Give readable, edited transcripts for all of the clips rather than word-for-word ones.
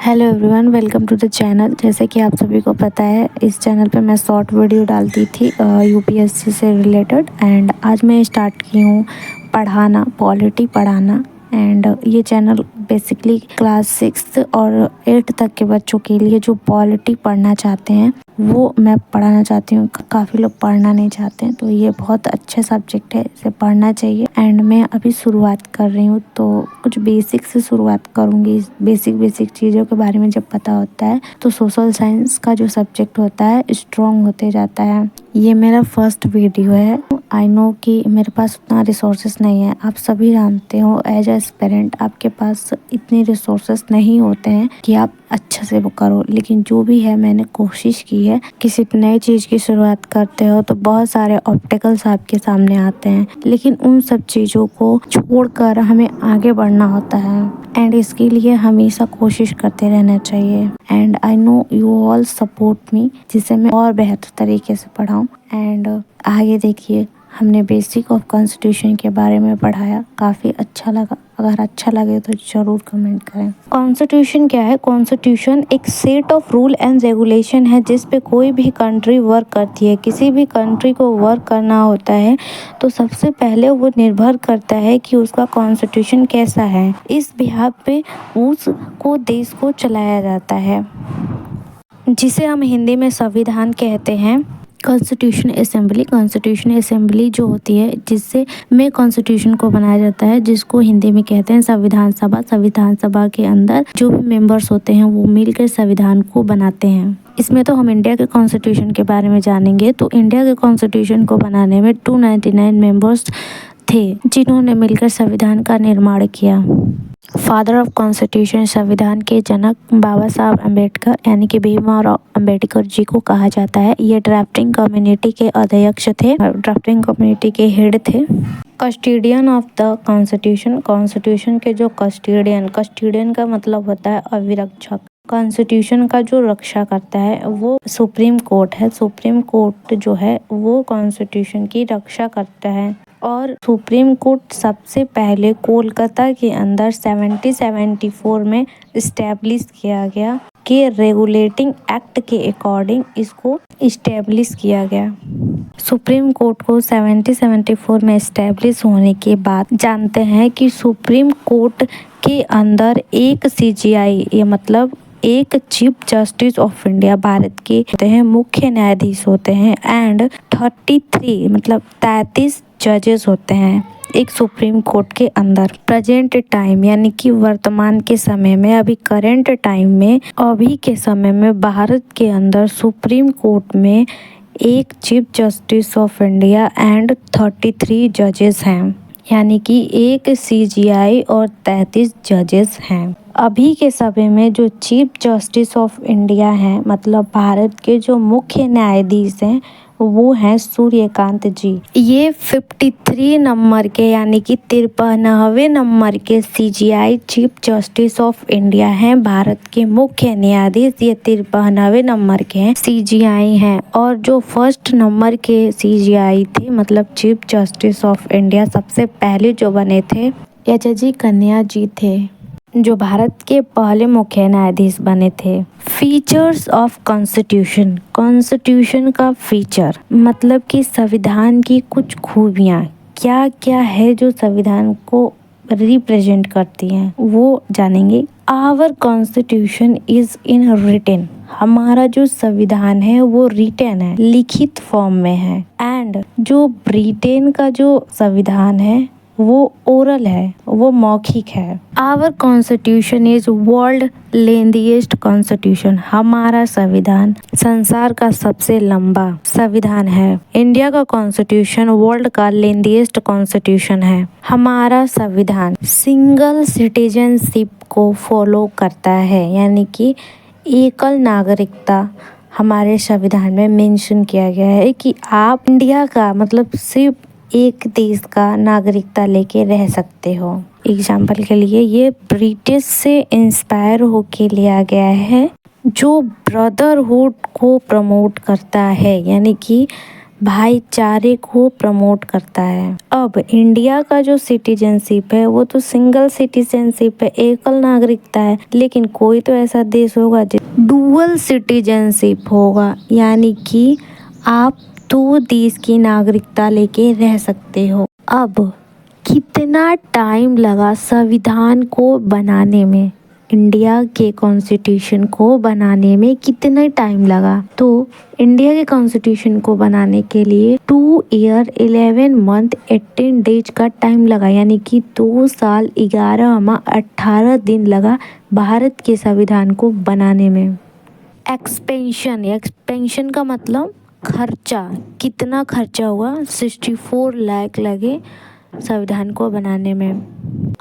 Hello everyone, welcome to the channel. जैसे कि आप सभी को पता है, इस चैनल पे मैं शॉर्ट वीडियो डालती थी यूपीएससी से रिलेटेड। एंड आज मैं स्टार्ट की हूँ पढ़ाना, पॉलिटी पढ़ाना। एंड ये चैनल बेसिकली क्लास 6 और 8 तक के बच्चों के लिए जो पॉलिटी पढ़ना चाहते हैं वो मैं पढ़ाना चाहती हूँ। काफ़ी लोग पढ़ना नहीं चाहते हैं, तो ये बहुत अच्छे सब्जेक्ट है, इसे पढ़ना चाहिए। एंड मैं अभी शुरुआत कर रही हूँ, तो कुछ बेसिक से शुरुआत करूँगी। बेसिक चीज़ों के बारे में जब पता होता है तो सोशल साइंस का जो सब्जेक्ट होता है स्ट्रॉन्ग होते जाता है। ये मेरा फर्स्ट वीडियो है। आई नो कि मेरे पास उतना रिसोर्सेस नहीं है, आप सभी जानते हो। एज ए पेरेंट आपके पास इतने रिसोर्सेस नहीं होते हैं कि आप अच्छे से वो करो, लेकिन जो भी है मैंने कोशिश की है। किसी नई चीज़ की शुरुआत करते हो तो बहुत सारे ऑब्स्टेकल्स आपके सामने आते हैं, लेकिन उन सब चीज़ों को छोड़कर हमें आगे बढ़ना होता है। एंड इसके लिए हमेशा कोशिश करते रहना चाहिए। And I know you all support me, जिसे मैं और बेहतर तरीके से पढ़ाऊँ। एंड आगे देखिए, हमने बेसिक ऑफ कॉन्स्टिट्यूशन के बारे में पढ़ाया, काफ़ी अच्छा लगा। अगर अच्छा लगे तो ज़रूर कमेंट करें। कॉन्स्टिट्यूशन क्या है? कॉन्स्टिट्यूशन एक set of rule and regulation है जिस पे कोई भी कंट्री वर्क करती है। किसी भी कंट्री को वर्क करना होता है तो सबसे पहले वो निर्भर करता है कि उसका कॉन्स्टिट्यूशन कैसा है। इस बिहाफ पे उसको देश को चलाया जाता है, जिसे हम हिंदी में संविधान कहते हैं। कॉन्स्टिट्यूशन असेंबली जो होती है, जिससे में कॉन्स्टिट्यूशन को बनाया जाता है, जिसको हिंदी में कहते हैं संविधान सभा। संविधान सभा के अंदर जो भी मेंबर्स होते हैं वो मिलकर संविधान को बनाते हैं। इसमें तो हम इंडिया के कॉन्स्टिट्यूशन के बारे में जानेंगे। तो इंडिया के कॉन्स्टिट्यूशन को बनाने में 299 मेंबर्स थे, जिन्होंने मिलकर संविधान का निर्माण किया। फादर ऑफ कॉन्स्टिट्यूशन, संविधान के जनक बाबा साहब अम्बेडकर यानी कि भीमराव अम्बेडकर जी को कहा जाता है। ये ड्राफ्टिंग कम्युनिटी के अध्यक्ष थे, ड्राफ्टिंग कम्युनिटी के हेड थे। Custodian of the constitution, constitution के जो कस्टोडियन का मतलब होता है अभिरक्षक। कॉन्स्टिट्यूशन का जो रक्षा करता है वो सुप्रीम कोर्ट है। सुप्रीम कोर्ट जो है वो कॉन्स्टिट्यूशन की रक्षा करता है। और सुप्रीम कोर्ट सबसे पहले कोलकाता के अंदर 1774 में इस्टेब्लिश किया गया कि रेगुलेटिंग एक्ट के अकॉर्डिंग इसको इस्टेब्लिश किया गया। सुप्रीम कोर्ट को 1774 में इस्टेब्लिश होने के बाद जानते हैं कि सुप्रीम कोर्ट के अंदर एक सीजीआई, ये मतलब एक chief justice of India Bharat के होते हैं, मुख्य न्यायाधीश होते हैं। एंड 33 मतलब 33 जजेस होते हैं एक सुप्रीम कोर्ट के अंदर। प्रेजेंट टाइम यानी कि वर्तमान के समय में, अभी के समय में भारत के अंदर सुप्रीम कोर्ट में एक chief justice of India and 33 जजेस हैं, यानी कि एक सीजीआई और 33 जजेस हैं। अभी के समय में जो चीफ जस्टिस ऑफ इंडिया हैं, मतलब भारत के जो मुख्य न्यायाधीश हैं, वो हैं सूर्यकांत जी। ये 53 नंबर के यानी कि 53वें नंबर के CGI chief justice of India हैं। भारत के मुख्य न्यायाधीश ये 53वें नंबर के हैं, सीजीआई हैं। और जो फर्स्ट नंबर के सीजीआई थे, मतलब चीफ जस्टिस ऑफ इंडिया, सबसे पहले जो बने थे एच.जी. कन्या जी थे, जो भारत के पहले मुख्य न्यायाधीश बने थे। फीचर्स ऑफ कॉन्स्टिट्यूशन, कॉन्स्टिट्यूशन का फीचर मतलब कि संविधान की कुछ खूबियाँ क्या क्या है जो संविधान को रिप्रेजेंट करती हैं, वो जानेंगे। Our constitution is in written, हमारा जो संविधान है वो रिटन है, लिखित फॉर्म में है। एंड जो ब्रिटेन का जो संविधान है वो ओरल है, वो मौखिक है। Our constitution is world lengthiest constitution, हमारा संविधान संसार का सबसे लंबा संविधान है। इंडिया का कॉन्स्टिट्यूशन वर्ल्ड का लेंथीएस्ट कॉन्स्टिट्यूशन है। हमारा संविधान सिंगल सिटीजनशिप को फॉलो करता है, यानी कि एकल नागरिकता हमारे संविधान में मेंशन किया गया है कि आप इंडिया का मतलब सिर्फ एक देश का नागरिकता लेके रह सकते हो। एग्जाम्पल के लिए ये ब्रिटिश से इंस्पायर होके लिया गया है, जो ब्रदरहुड को प्रमोट करता है, यानी कि भाईचारे को प्रमोट करता है। अब इंडिया का जो सिटीजनशिप है वो तो सिंगल सिटीजनशिप है, एकल नागरिकता है, लेकिन कोई तो ऐसा देश होगा जो डुअल सिटीजनशिप होगा, यानी कि आप दो देश की नागरिकता लेके रह सकते हो। अब कितना टाइम लगा संविधान को बनाने में, इंडिया के कॉन्स्टिट्यूशन को बनाने में कितना टाइम लगा? तो इंडिया के कॉन्स्टिट्यूशन को बनाने के लिए 2 ईयर 11 मंथ 18 डेज का टाइम लगा, यानी कि 2 साल 11 माह 18 दिन लगा भारत के संविधान को बनाने में। एक्सपेंशन का मतलब खर्चा, कितना खर्चा हुआ? 64 लाख लगे संविधान को बनाने में।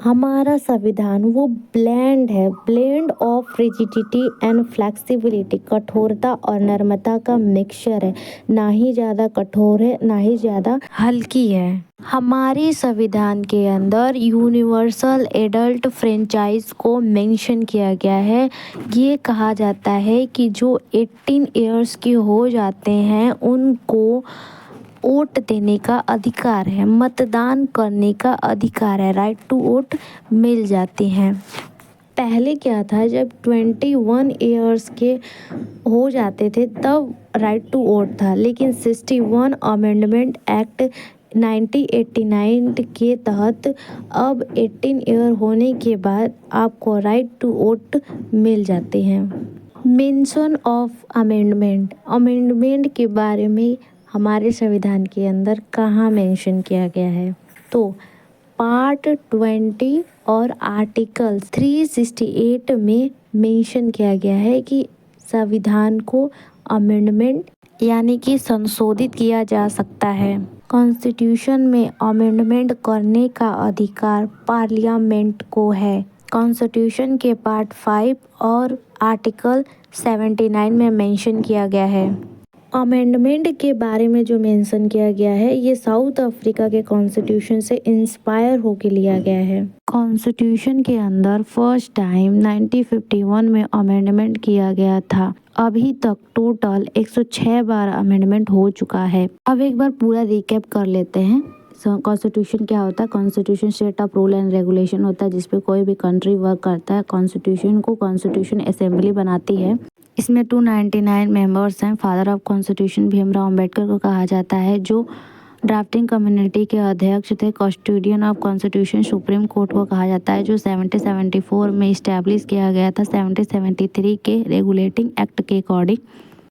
हमारा संविधान वो blend of rigidity and flexibility, कठोरता और नम्रता का मिक्सचर है, ना ही ज़्यादा कठोर है ना ही ज़्यादा हल्की है। हमारे संविधान के अंदर यूनिवर्सल एडल्ट फ्रेंचाइज को मेंशन किया गया है। ये कहा जाता है कि जो 18 इयर्स के हो जाते हैं उनको वोट देने का अधिकार है, मतदान करने का अधिकार है, राइट टू वोट मिल जाती हैं। पहले क्या था, जब 21 इयर्स के हो जाते थे तब राइट टू वोट था, लेकिन 61 अमेंडमेंट एक्ट 1989 के तहत अब 18 ईयर होने के बाद आपको राइट टू वोट मिल जाते हैं। मेंशन ऑफ अमेंडमेंट के बारे में हमारे संविधान के अंदर कहाँ मेंशन किया गया है? तो पार्ट 20 और आर्टिकल 368 में मेंशन किया गया है कि संविधान को अमेंडमेंट यानी कि संशोधित किया जा सकता है। कॉन्स्टिट्यूशन में अमेंडमेंट करने का अधिकार पार्लियामेंट को है। कॉन्स्टिट्यूशन के पार्ट 5 और आर्टिकल 79 में मेंशन किया गया है। अमेंडमेंट के बारे में जो मेंशन किया गया है ये साउथ अफ्रीका के कॉन्स्टिट्यूशन से इंस्पायर होके लिया गया है। कॉन्स्टिट्यूशन के अंदर फर्स्ट टाइम 1951 में अमेंडमेंट किया गया था। अभी तक टोटल 106 बार अमेंडमेंट हो चुका है। अब एक बार पूरा रिकैप कर लेते हैं। कॉन्स्टिट्यूशन क्या होता है? Constitution set of rule and regulation होता है जिसपे कोई भी कंट्री वर्क करता है। कॉन्स्टिट्यूशन को कॉन्स्टिट्यूशन असेंबली बनाती है। इसमें 299 मेंबर्स हैं। Father of constitution Bhimrao Ambedkar को कहा जाता है, जो ड्राफ्टिंग कम्युनिटी के अध्यक्ष थे। Custodian of constitution supreme court को कहा जाता है, जो 1774 में इस्टेब्लिश किया गया था 1773 के रेगुलेटिंग एक्ट के अकॉर्डिंग।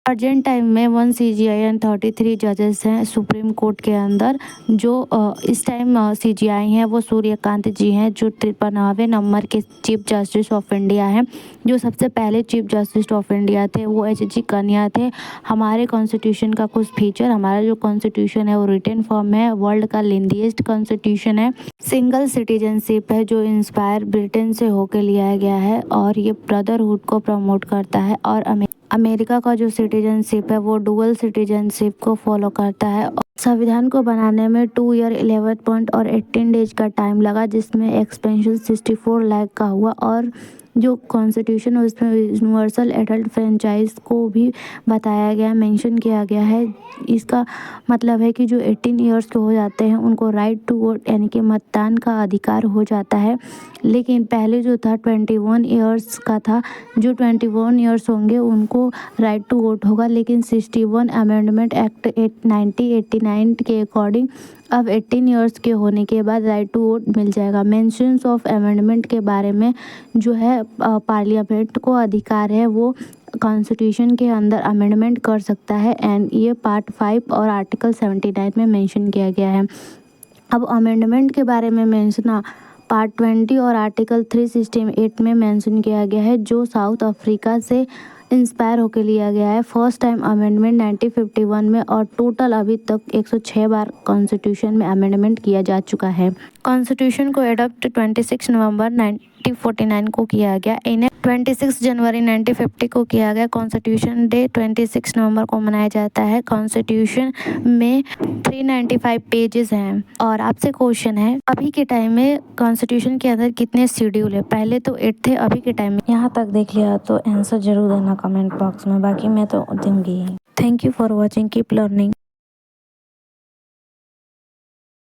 अर्जेंट टाइम में 1 CGI एंड 33 जजेस हैं सुप्रीम कोर्ट के अंदर। जो इस टाइम CGI हैं वो सूर्यकांत जी हैं, जो 53वें नंबर के चीफ जस्टिस ऑफ इंडिया हैं। जो सबसे पहले चीफ जस्टिस ऑफ इंडिया थे वो HG कन्या थे। हमारे कॉन्स्टिट्यूशन का कुछ फीचर, हमारा जो कॉन्स्टिट्यूशन है वो रिटन फॉर्म है, वर्ल्ड का लेंथीएस्ट कॉन्स्टिट्यूशन है, सिंगल सिटीजनशिप है जो इंस्पायर ब्रिटेन से होकर लिया गया है, और ये ब्रदरहुड को प्रमोट करता है। और अमेरिका का जो सिटीजनशिप है वो डुअल सिटीजनशिप को फॉलो करता है। संविधान को बनाने में 2 ईयर 11 मंथ और 18 डेज का टाइम लगा, जिसमें एक्सपेंशन 64 लाख का हुआ। और जो कॉन्स्टिट्यूशन है उसमें यूनिवर्सल एडल्ट फ्रेंचाइज को भी बताया गया, मेंशन किया गया है। इसका मतलब है कि जो 18 ईयर्स के हो जाते हैं उनको राइट टू वोट यानी कि मतदान का अधिकार हो जाता है। लेकिन पहले जो था 21 ईयर्स का था, जो 21 ईयर्स होंगे उनको राइट टू वोट होगा। लेकिन 61 अमेंडमेंट एक्ट 1989 के अकॉर्डिंग अब 18 ईयर्स के होने के बाद राइट टू वोट मिल जाएगा। मेंशंस ऑफ अमेंडमेंट के बारे में जो है पार्लियामेंट को अधिकार है, वो कॉन्स्टिट्यूशन के अंदर अमेंडमेंट कर सकता है, एंड ये पार्ट 5 और आर्टिकल 79 में मेंशन किया गया है। अब अमेंडमेंट के बारे में मेंशन पार्ट 20 और आर्टिकल 368 में मेंशन किया गया है, जो साउथ अफ्रीका से इंस्पायर होकर लिया गया है। फर्स्ट टाइम अमेंडमेंट 1951 में, और टोटल अभी तक 106 बार कॉन्स्टिट्यूशन में अमेंडमेंट किया जा चुका है। कॉन्स्टिट्यूशन को एडॉप्ट 26 नवंबर 1949 को किया गया। इन्हें 26 जनवरी 1950 को किया गया। कॉन्स्टिट्यूशन डे 26 नवंबर को मनाया जाता है। कॉन्स्टिट्यूशन में 395 पेजेस हैं। और आपसे क्वेश्चन है, अभी के टाइम में कॉन्स्टिट्यूशन के अंदर कितने शेड्यूल है? पहले तो 8 थे, अभी के टाइम में। यहाँ तक देख लिया तो आंसर जरूर देना कमेंट बॉक्स में, बाकी मैं तो दूंगी ही। Thank you for watching, keep learning.